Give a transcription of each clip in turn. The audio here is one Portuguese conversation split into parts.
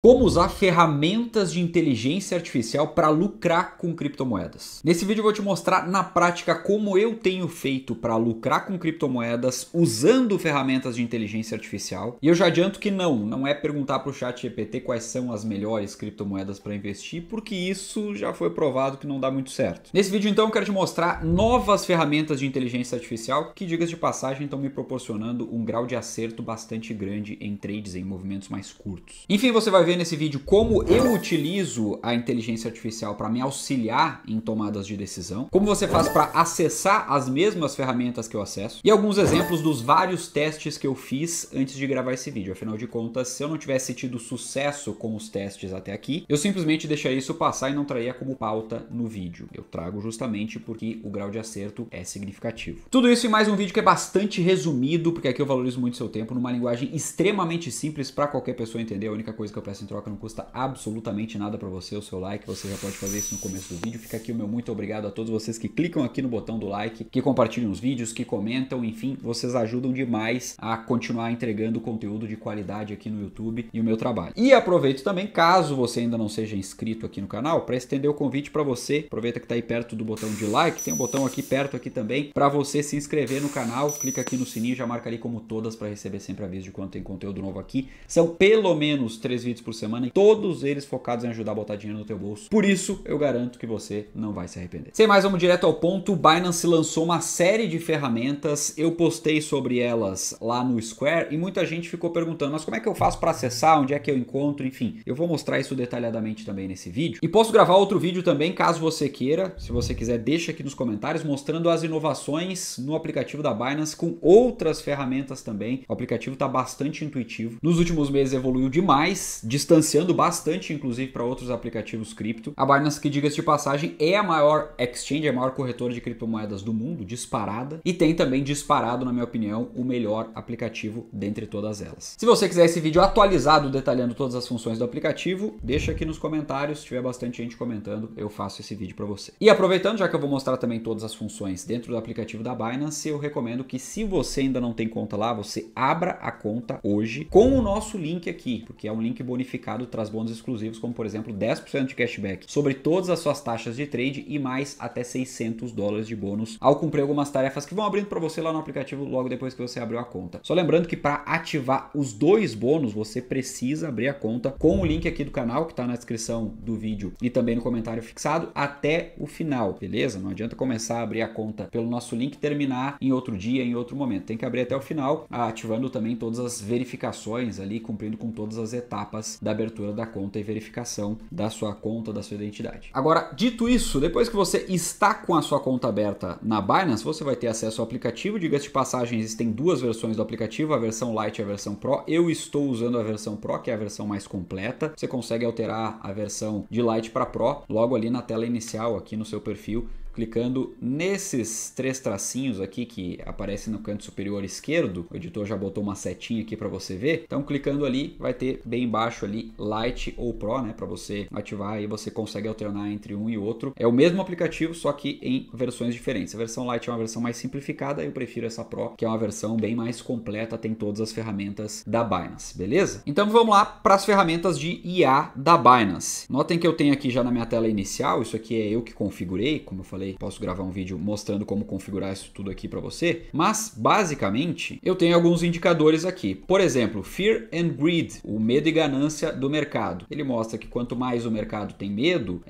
Como usar ferramentas de inteligência artificial para lucrar com criptomoedas. Nesse vídeo eu vou te mostrar na prática como eu tenho feito para lucrar com criptomoedas usando ferramentas de inteligência artificial. E eu já adianto que não é perguntar para o ChatGPT quais são as melhores criptomoedas para investir, porque isso já foi provado que não dá muito certo. Nesse vídeo então eu quero te mostrar novas ferramentas de inteligência artificial que, digas de passagem, estão me proporcionando um grau de acerto bastante grande em trades, em movimentos mais curtos. Enfim, você vai ver nesse vídeo como eu utilizo a inteligência artificial para me auxiliar em tomadas de decisão, como você faz para acessar as mesmas ferramentas que eu acesso e alguns exemplos dos vários testes que eu fiz antes de gravar esse vídeo. Afinal de contas, se eu não tivesse tido sucesso com os testes até aqui, eu simplesmente deixaria isso passar e não traria como pauta no vídeo. Eu trago justamente porque o grau de acerto é significativo. Tudo isso e mais um vídeo que é bastante resumido, porque aqui eu valorizo muito seu tempo, numa linguagem extremamente simples para qualquer pessoa entender. A única coisa que eu peço em troca não custa absolutamente nada para você, o seu like. Você já pode fazer isso no começo do vídeo. Fica aqui o meu muito obrigado a todos vocês que clicam aqui no botão do like, que compartilham os vídeos, que comentam, enfim, vocês ajudam demais a continuar entregando conteúdo de qualidade aqui no YouTube e o meu trabalho. E aproveito também, caso você ainda não seja inscrito aqui no canal, para estender o convite para você. Aproveita que está aí perto do botão de like, tem um botão aqui perto aqui também para você se inscrever no canal. Clica aqui no sininho, já marca ali como todas para receber sempre aviso de quando tem conteúdo novo aqui. São pelo menos 3 vídeos por semana e todos eles focados em ajudar a botar dinheiro no teu bolso. Por isso, eu garanto que você não vai se arrepender. Sem mais, vamos direto ao ponto. O Binance lançou uma série de ferramentas. Eu postei sobre elas lá no Square e muita gente ficou perguntando, mas como é que eu faço para acessar? Onde é que eu encontro? Enfim, eu vou mostrar isso detalhadamente também nesse vídeo. E posso gravar outro vídeo também, caso você queira. Se você quiser, deixa aqui nos comentários, mostrando as inovações no aplicativo da Binance com outras ferramentas também. O aplicativo está bastante intuitivo. Nos últimos meses evoluiu demais, distanciando bastante, inclusive, para outros aplicativos cripto. A Binance, que diga-se de passagem, é a maior exchange, a maior corretora de criptomoedas do mundo, disparada, e tem também disparado, na minha opinião, o melhor aplicativo dentre todas elas. Se você quiser esse vídeo atualizado, detalhando todas as funções do aplicativo, deixa aqui nos comentários. Se tiver bastante gente comentando, eu faço esse vídeo para você. E aproveitando, já que eu vou mostrar também todas as funções dentro do aplicativo da Binance, eu recomendo que, se você ainda não tem conta lá, você abra a conta hoje com o nosso link aqui, porque é um link bonificado, traz bônus exclusivos, como por exemplo 10% de cashback sobre todas as suas taxas de trade e mais até $600 de bônus ao cumprir algumas tarefas que vão abrindo para você lá no aplicativo logo depois que você abriu a conta. Só lembrando que para ativar os dois bônus, você precisa abrir a conta com o link aqui do canal, que está na descrição do vídeo e também no comentário fixado, até o final, beleza? Não adianta começar a abrir a conta pelo nosso link e terminar em outro dia, em outro momento. Tem que abrir até o final, ativando também todas as verificações ali, cumprindo com todas as etapas da abertura da conta e verificação da sua conta, da sua identidade. Agora, dito isso, depois que você está com a sua conta aberta na Binance, você vai ter acesso ao aplicativo. Diga-se de passagem, existem duas versões do aplicativo, a versão Lite e a versão Pro. Eu estou usando a versão Pro, que é a versão mais completa. Você consegue alterar a versão de Lite para Pro logo ali na tela inicial, aqui no seu perfil, clicando nesses três tracinhos aqui que aparecem no canto superior esquerdo. O editor já botou uma setinha aqui para você ver. Então, clicando ali, vai ter bem embaixo ali Lite ou Pro, né, para você ativar. Aí você consegue alternar entre um e outro. É o mesmo aplicativo, só que em versões diferentes. A versão Lite é uma versão mais simplificada, eu prefiro essa Pro, que é uma versão bem mais completa, tem todas as ferramentas da Binance, beleza? Então vamos lá para as ferramentas de IA da Binance. Notem que eu tenho aqui já na minha tela inicial, isso aqui é eu que configurei, como eu falei, posso gravar um vídeo mostrando como configurar isso tudo aqui para você, mas basicamente eu tenho alguns indicadores aqui. Por exemplo, Fear and Greed, o medo e ganância do mercado. Ele mostra que quanto mais o mercado tem medo,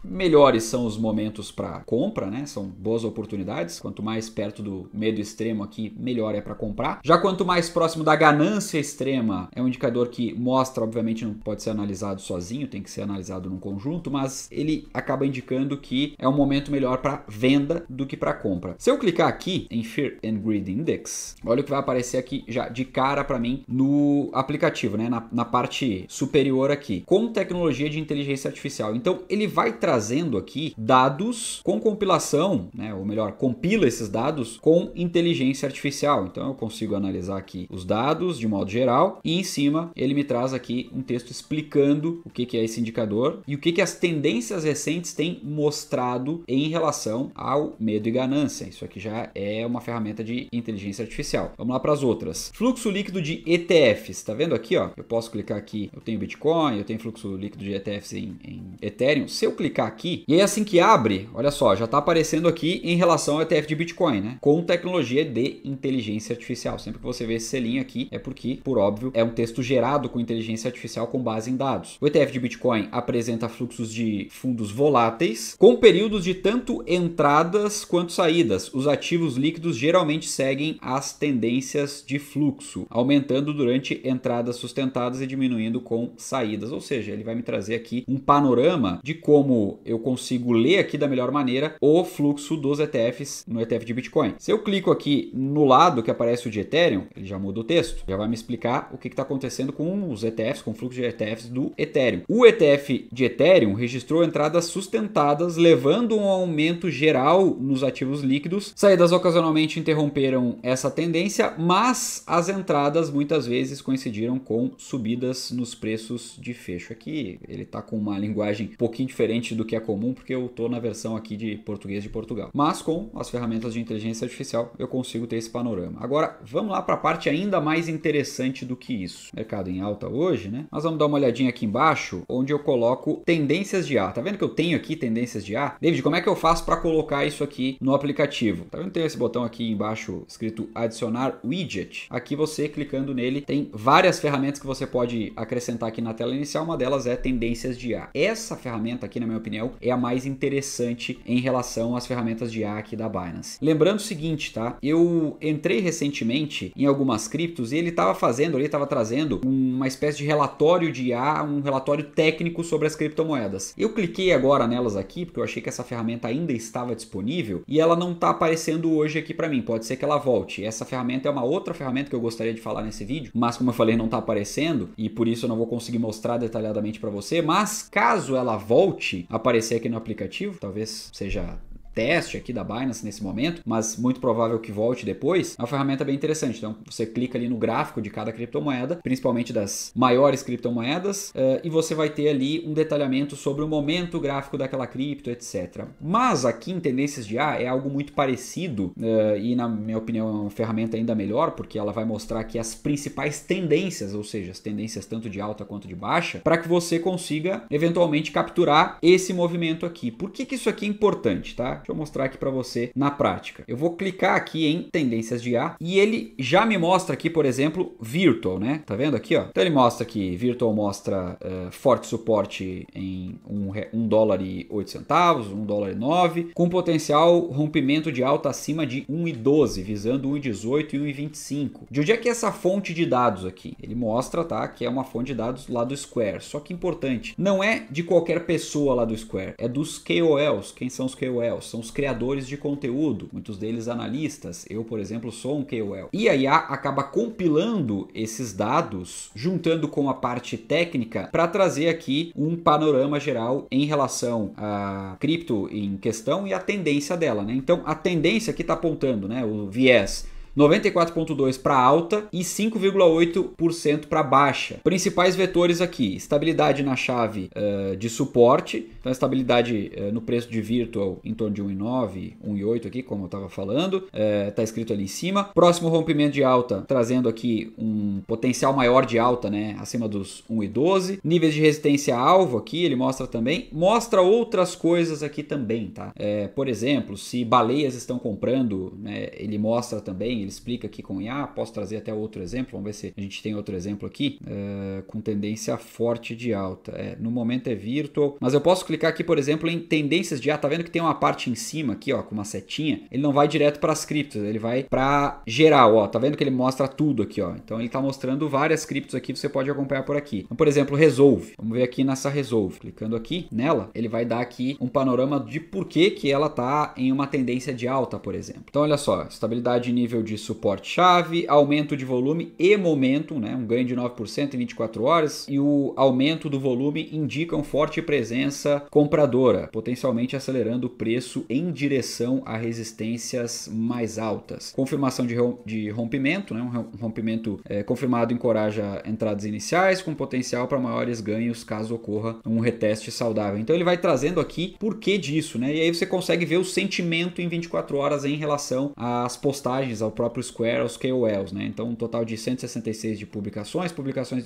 melhores são os momentos para compra, né? São boas oportunidades. Quanto mais perto do medo extremo aqui, melhor é para comprar. Já quanto mais próximo da ganância extrema, é um indicador que mostra, obviamente não pode ser analisado sozinho, tem que ser analisado num conjunto, mas ele acaba indicando que é um momento melhor para venda do que para compra. Se eu clicar aqui em Fear and Greed Index, olha o que vai aparecer aqui já de cara para mim no aplicativo, né? Na parte superior aqui, com tecnologia de inteligência artificial. Então ele vai trazer trazendo aqui dados com compilação, né, ou melhor, compila esses dados com inteligência artificial. Então eu consigo analisar aqui os dados de modo geral e em cima ele me traz aqui um texto explicando o que é esse indicador e o que as tendências recentes têm mostrado em relação ao medo e ganância. Isso aqui já é uma ferramenta de inteligência artificial. Vamos lá para as outras. Fluxo líquido de ETFs. Tá vendo aqui, ó? Eu posso clicar aqui, eu tenho Bitcoin, eu tenho fluxo líquido de ETFs em Ethereum. Se eu clicar aqui, e aí assim que abre, olha só, já está aparecendo aqui em relação ao ETF de Bitcoin, né? Com tecnologia de inteligência artificial. Sempre que você vê esse selinho aqui, é porque, por óbvio, é um texto gerado com inteligência artificial com base em dados. O ETF de Bitcoin apresenta fluxos de fundos voláteis, com períodos de tanto entradas quanto saídas. Os ativos líquidos geralmente seguem as tendências de fluxo, aumentando durante entradas sustentadas e diminuindo com saídas. Ou seja, ele vai me trazer aqui um panorama de como eu consigo ler aqui da melhor maneira o fluxo dos ETFs no ETF de Bitcoin. Se eu clico aqui no lado que aparece o de Ethereum, ele já muda o texto, já vai me explicar o que está acontecendo com os ETFs, com o fluxo de ETFs do Ethereum. O ETF de Ethereum registrou entradas sustentadas, levando um aumento geral nos ativos líquidos. Saídas ocasionalmente interromperam essa tendência, mas as entradas muitas vezes coincidiram com subidas nos preços de fecho. Aqui ele está com uma linguagem um pouquinho diferente do que é comum, porque eu estou na versão aqui de português de Portugal. Mas com as ferramentas de inteligência artificial eu consigo ter esse panorama. Agora vamos lá para a parte ainda mais interessante do que isso. Mercado em alta hoje, né? Nós vamos dar uma olhadinha aqui embaixo, onde eu coloco tendências de A. Tá vendo que eu tenho aqui tendências de A? David, como é que eu faço para colocar isso aqui no aplicativo? Tá vendo que tem esse botão aqui embaixo escrito adicionar widget? Aqui você clicando nele tem várias ferramentas que você pode acrescentar aqui na tela inicial. Uma delas é tendências de A. Essa ferramenta aqui, na minha opinião, é a mais interessante em relação às ferramentas de A aqui da Binance. Lembrando o seguinte, tá? Eu entrei recentemente em algumas criptos e ele estava trazendo uma espécie de relatório de IA, um relatório técnico sobre as criptomoedas. Eu cliquei agora nelas aqui porque eu achei que essa ferramenta ainda estava disponível e ela não está aparecendo hoje aqui para mim. Pode ser que ela volte. Essa ferramenta é uma outra ferramenta que eu gostaria de falar nesse vídeo, mas como eu falei, não está aparecendo e por isso eu não vou conseguir mostrar detalhadamente para você. Mas caso ela volte a aparecer aqui no aplicativo, talvez seja teste aqui da Binance nesse momento, mas muito provável que volte depois, é uma ferramenta bem interessante. Então você clica ali no gráfico de cada criptomoeda, principalmente das maiores criptomoedas, e você vai ter ali um detalhamento sobre o momento gráfico daquela cripto, etc. Mas aqui em tendências de A é algo muito parecido e na minha opinião é uma ferramenta ainda melhor, porque ela vai mostrar aqui as principais tendências, ou seja, as tendências tanto de alta quanto de baixa, para que você consiga eventualmente capturar esse movimento aqui. Por que isso aqui é importante, tá? Deixa eu mostrar aqui para você na prática. Eu vou clicar aqui em tendências de A e ele já me mostra aqui, por exemplo, Virtual, né? Tá vendo aqui, ó? Então ele mostra que Virtual mostra forte suporte em $1,08, $1,09, com potencial rompimento de alta acima de 1,12, visando 1,18 e 1,25. De onde é que é essa fonte de dados aqui? Ele mostra, tá, que é uma fonte de dados lá do Square. Só que importante, não é de qualquer pessoa lá do Square, é dos KOLs. Quem são os KOLs? São os criadores de conteúdo, muitos deles analistas. Eu, por exemplo, sou um KOL. E a IA acaba compilando esses dados, juntando com a parte técnica, para trazer aqui um panorama geral em relação à cripto em questão e a tendência dela, né? Então, a tendência aqui está apontando, né, o viés 94,2% para alta e 5,8% para baixa. Principais vetores aqui: estabilidade na chave de suporte, então estabilidade no preço de Virtual em torno de 1,9, 1,8 aqui, como eu estava falando, está escrito ali em cima. Próximo rompimento de alta, trazendo aqui um potencial maior de alta, né, acima dos 1,12. Níveis de resistência alvo aqui, ele mostra também. Mostra outras coisas aqui também, tá? Por exemplo, se baleias estão comprando, né, ele mostra também. Ele explica aqui com IA, posso trazer até outro exemplo, vamos ver se a gente tem outro exemplo aqui, com tendência forte de alta. No momento é Virtual, mas eu posso clicar aqui, por exemplo, em tendências de A. Tá vendo que tem uma parte em cima aqui, ó, com uma setinha? Ele não vai direto para as criptos, ele vai para geral, ó. Tá vendo que ele mostra tudo aqui, ó. Então ele tá mostrando várias criptos aqui, você pode acompanhar por aqui. Então, por exemplo, Resolve. Vamos ver aqui nessa Resolve. Clicando aqui nela, ele vai dar aqui um panorama de por que ela tá em uma tendência de alta, por exemplo. Então olha só, estabilidade nível de de suporte-chave, aumento de volume e momentum, né? Um ganho de 9% em 24 horas, e o aumento do volume indicam forte presença compradora, potencialmente acelerando o preço em direção a resistências mais altas. Confirmação de rompimento, né? Um rompimento confirmado encoraja entradas iniciais com potencial para maiores ganhos caso ocorra um reteste saudável. Então ele vai trazendo aqui por que disso, né? E aí você consegue ver o sentimento em 24 horas em relação às postagens, ao próprio Square, aos KOLs, né? Então um total de 166 de publicações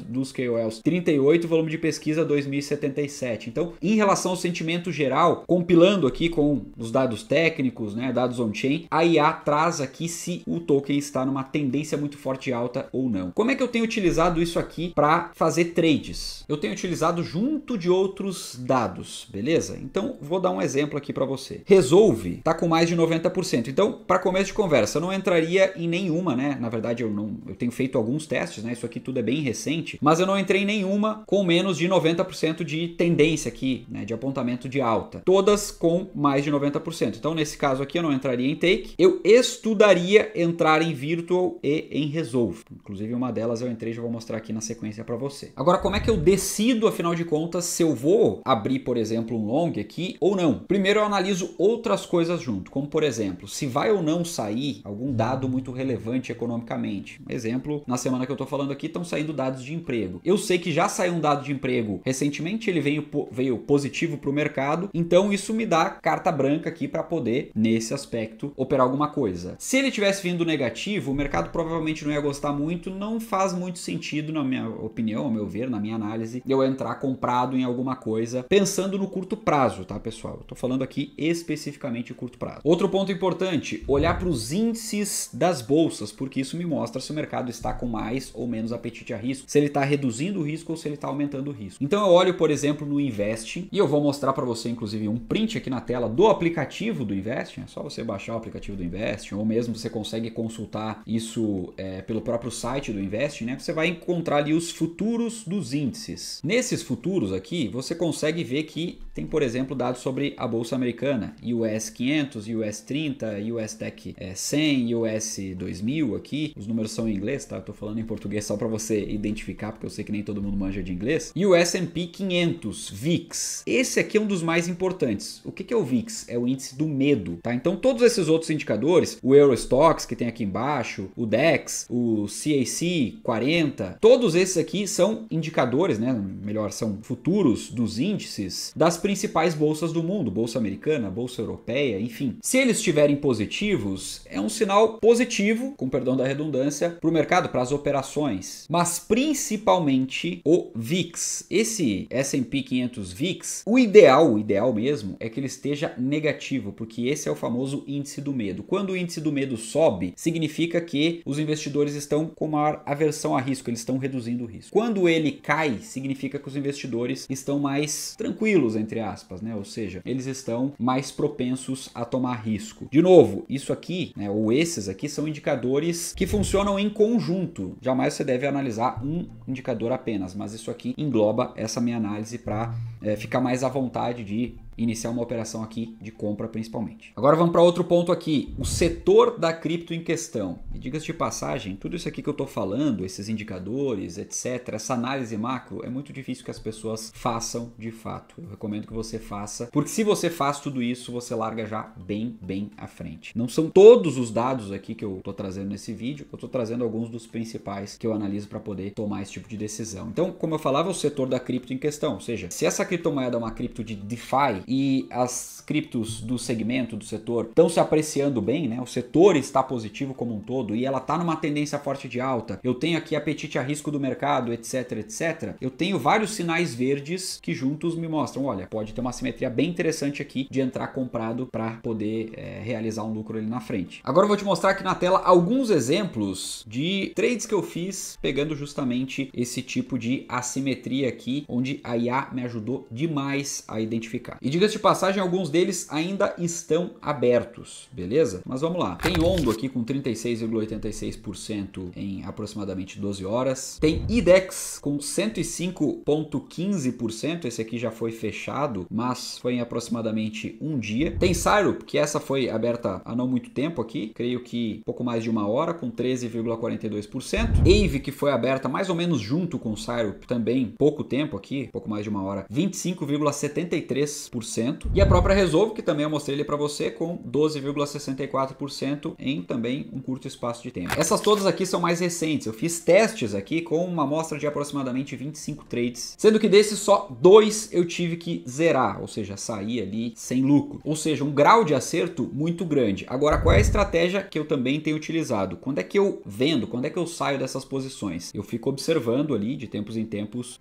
dos KOLs 38, volume de pesquisa 2077. Então, em relação ao sentimento geral, compilando aqui com os dados técnicos, né, dados on-chain, a IA traz aqui se o token está numa tendência muito forte alta ou não. Como é que eu tenho utilizado isso aqui para fazer trades? Eu tenho utilizado junto de outros dados, beleza? Então, vou dar um exemplo aqui para você. Resolve tá com mais de 90%. Então, para começo de conversa, eu não entraria em nenhuma, né? Na verdade, eu tenho feito alguns testes, né? Isso aqui tudo é bem recente, mas eu não entrei em nenhuma com menos de 90% de tendência aqui, né? De apontamento de alta. Todas com mais de 90%. Então, nesse caso aqui, eu não entraria em Take. Eu estudaria entrar em Virtual e em Resolve. Inclusive, uma delas eu entrei e já vou mostrar aqui na sequência para você. Agora, como é que eu decido, afinal de contas, se eu vou abrir, por exemplo, um long aqui ou não? Primeiro, eu analiso outras coisas junto, como, por exemplo, se vai ou não sair algum dado muito relevante economicamente. Exemplo, na semana que eu tô falando aqui, estão saindo dados de emprego. Eu sei que já saiu um dado de emprego recentemente, ele veio positivo para o mercado, então isso me dá carta branca aqui para poder, nesse aspecto, operar alguma coisa. Se ele tivesse vindo negativo, o mercado provavelmente não ia gostar muito, não faz muito sentido, na minha opinião, ao meu ver, na minha análise, eu entrar comprado em alguma coisa, pensando no curto prazo, tá, pessoal? Eu tô falando aqui especificamente curto prazo. Outro ponto importante, olhar para os índices das bolsas, porque isso me mostra se o mercado está com mais ou menos apetite a risco, se ele está reduzindo o risco ou se ele está aumentando o risco. Então eu olho, por exemplo, no Investing, e eu vou mostrar para você, inclusive, um print aqui na tela do aplicativo do Investing. É só você baixar o aplicativo do Investing, ou mesmo você consegue consultar isso pelo próprio site do Investing, né? Você vai encontrar ali os futuros dos índices. Nesses futuros aqui, você consegue ver que tem, por exemplo, dados sobre a bolsa americana, US 500, US 30, US Tech 100, US 2000 aqui. Os números são em inglês, tá? Eu tô falando em português só para você identificar, porque eu sei que nem todo mundo manja de inglês. E o S&P 500, VIX. Esse aqui é um dos mais importantes. O que é o VIX? É o índice do medo, tá? Então todos esses outros indicadores, o Eurostoxx que tem aqui embaixo, o DAX, o CAC 40, todos esses aqui são indicadores, né? Melhor, são futuros dos índices das principais bolsas do mundo, bolsa americana, bolsa europeia, enfim. Se eles estiverem positivos, é um sinal positivo, com perdão da redundância, para o mercado, para as operações, mas principalmente o VIX. Esse S&P 500 VIX, o ideal mesmo é que ele esteja negativo, porque esse é o famoso índice do medo. Quando o índice do medo sobe, significa que os investidores estão com maior aversão a risco, eles estão reduzindo o risco. Quando ele cai, significa que os investidores estão mais tranquilos, entre aspas, né? Ou seja, eles estão mais propensos a tomar risco. De novo, isso aqui, né, ou esses aqui, são indicadores que funcionam em conjunto. Jamais você deve analisar um indicador apenas, mas isso aqui engloba essa minha análise para ficar mais à vontade de iniciar uma operação aqui de compra principalmente. Agora vamos para outro ponto aqui, o setor da cripto em questão. E diga-se de passagem, tudo isso aqui que eu estou falando, esses indicadores, etc., essa análise macro, é muito difícil que as pessoas façam de fato. Eu recomendo que você faça, porque se você faz tudo isso, você larga já bem à frente. Não são todos os dados aqui que eu estou trazendo nesse vídeo, eu estou trazendo alguns dos principais que eu analiso para poder tomar esse tipo de decisão. Então, como eu falava, o setor da cripto em questão, ou seja, se essa criptomoeda é uma cripto de DeFi, e as criptos do segmento, do setor, estão se apreciando bem, né? O setor está positivo como um todo e ela está numa tendência forte de alta. Eu tenho aqui apetite a risco do mercado, etc. Eu tenho vários sinais verdes que juntos me mostram, olha, pode ter uma simetria bem interessante aqui de entrar comprado para poder realizar um lucro ali na frente. Agora eu vou te mostrar aqui na tela alguns exemplos de trades que eu fiz pegando justamente esse tipo de assimetria aqui, onde a IA me ajudou demais a identificar. E diga-se de passagem, alguns deles ainda estão abertos, beleza? Mas vamos lá. Tem Ondo aqui com 36,86% em aproximadamente 12 horas. Tem IDEX com 105,15%. Esse aqui já foi fechado, mas foi em aproximadamente um dia. Tem Syrup, que essa foi aberta há não muito tempo aqui, creio que pouco mais de uma hora, com 13,42%. AVE, que foi aberta mais ou menos junto com o Syrup, também pouco tempo aqui, pouco mais de uma hora, 25,73%. E a própria Resolve, que também eu mostrei ali para você, com 12,64% em também um curto espaço de tempo. Essas todas aqui são mais recentes. Eu fiz testes aqui com uma amostra de aproximadamente 25 trades, sendo que desses só 2 eu tive que zerar, ou seja, sair ali sem lucro. Ou seja, um grau de acerto muito grande. Agora, qual é a estratégia que eu também tenho utilizado? Quando é que eu vendo? Quando é que eu saio dessas posições? Eu fico observando ali de tempos em tempos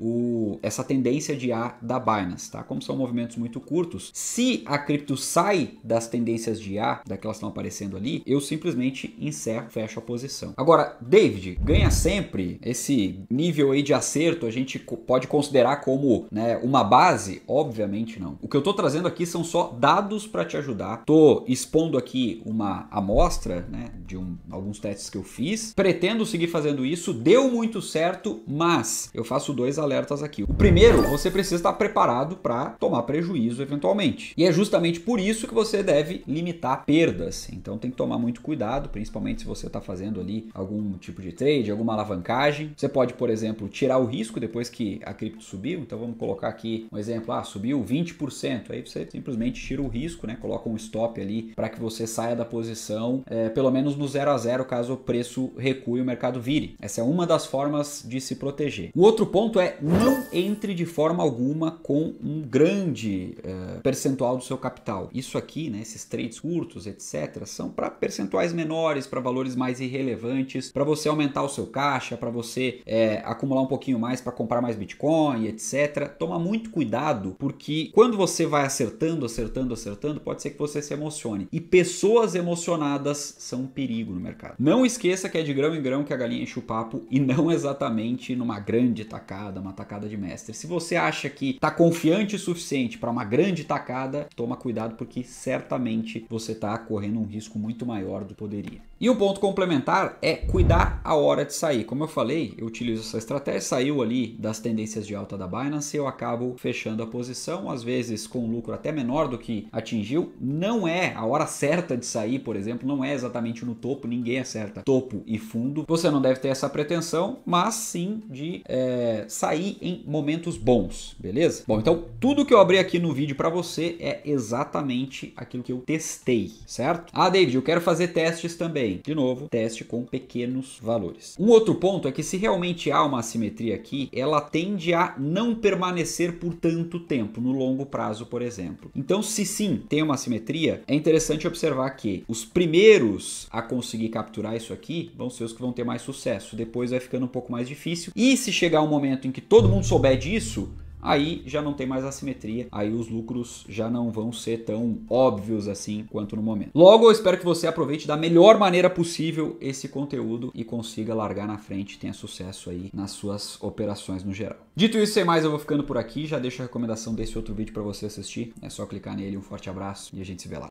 essa tendência de A da Binance, tá? Como são movimentos muito curtos, se a cripto sai das tendências de A, daquelas que estão aparecendo ali, eu simplesmente encerro, fecho a posição. Agora, David, ganha sempre? Esse nível aí de acerto a gente pode considerar como, né, uma base? Obviamente não. O que eu tô trazendo aqui são só dados para te ajudar. Tô expondo aqui uma amostra, né, de alguns testes que eu fiz. Pretendo seguir fazendo isso. Deu muito certo, mas eu faço 2 alertas aqui. O primeiro, você precisa estar preparado para tomar prejuízo eventualmente. E é justamente por isso que você deve limitar perdas. Então tem que tomar muito cuidado, principalmente se você está fazendo ali algum tipo de trade, alguma alavancagem. Você pode, por exemplo, tirar o risco depois que a cripto subiu. Então vamos colocar aqui um exemplo, subiu 20%. Aí você simplesmente tira o risco, né? Coloca um stop ali para que você saia da posição, pelo menos no 0 a 0, caso o preço recue e o mercado vire. Essa é uma das formas de se proteger. O outro ponto é: não entre de forma alguma com um grande percentual do seu capital. Isso aqui, né, esses trades curtos, etc., são para percentuais menores, para valores mais irrelevantes, para você aumentar o seu caixa, para você acumular um pouquinho mais para comprar mais Bitcoin, etc. Toma muito cuidado, porque quando você vai acertando, pode ser que você se emocione. E pessoas emocionadas são um perigo no mercado. Não esqueça que é de grão em grão que a galinha enche o papo, e não exatamente numa grande tacada, uma tacada de mestre. Se você acha que está confiante o suficiente para uma grande tacada, toma cuidado, porque certamente você está correndo um risco muito maior do que poderia. E um ponto complementar é cuidar a hora de sair. Como eu falei, eu utilizo essa estratégia, saiu ali das tendências de alta da Binance, eu acabo fechando a posição, às vezes com um lucro até menor do que atingiu. Não é a hora certa de sair, por exemplo, não é exatamente no topo, ninguém acerta topo e fundo. Você não deve ter essa pretensão, mas sim de sair em momentos bons, beleza? Bom, então tudo que eu abri aqui no vídeo para você é exatamente aquilo que eu testei, certo? David, eu quero fazer testes também. De novo, teste com pequenos valores. Um outro ponto é que se realmente há uma assimetria aqui, ela tende a não permanecer por tanto tempo, no longo prazo, por exemplo. Então, se sim, tem uma assimetria, é interessante observar que os primeiros a conseguir capturar isso aqui vão ser os que vão ter mais sucesso. Depois vai ficando um pouco mais difícil. E se chegar um momento em que todo mundo souber disso, aí já não tem mais assimetria, aí os lucros já não vão ser tão óbvios assim quanto no momento. Logo, eu espero que você aproveite da melhor maneira possível esse conteúdo e consiga largar na frente, tenha sucesso aí nas suas operações no geral. Dito isso, sem mais, eu vou ficando por aqui, já deixo a recomendação desse outro vídeo para você assistir, é só clicar nele, um forte abraço e a gente se vê lá.